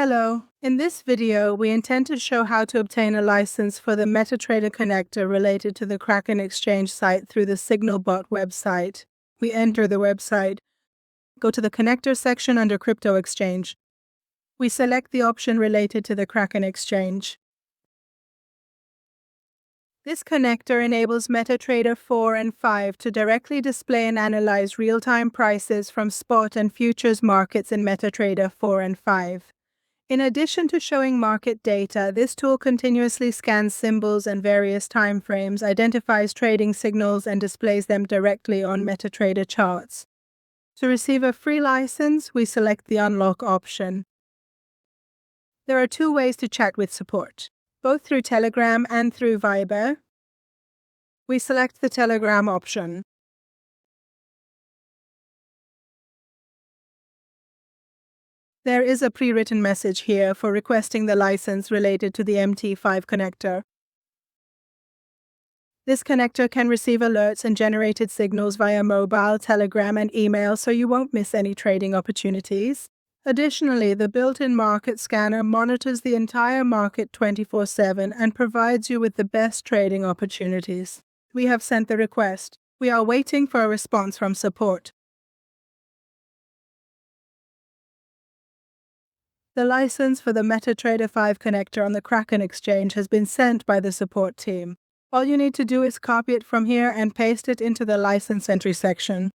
Hello. In this video, we intend to show how to obtain a license for the MetaTrader connector related to the Kraken exchange site through the Signalbot website. We enter the website, go to the connector section under Crypto Exchange. We select the option related to the Kraken exchange. This connector enables MetaTrader 4 and 5 to directly display and analyze real-time prices from spot and futures markets in MetaTrader 4 and 5. In addition to showing market data, this tool continuously scans symbols and various timeframes, identifies trading signals, and displays them directly on MetaTrader charts. To receive a free license, we select the Unlock option. There are two ways to chat with support, both through Telegram and through Viber. We select the Telegram option. There is a pre-written message here for requesting the license related to the MT5 connector. This connector can receive alerts and generated signals via mobile, Telegram, and email, so you won't miss any trading opportunities. Additionally, the built-in market scanner monitors the entire market 24/7 and provides you with the best trading opportunities. We have sent the request. We are waiting for a response from support. The license for the MetaTrader 5 connector on the Kraken exchange has been sent by the support team. All you need to do is copy it from here and paste it into the license entry section.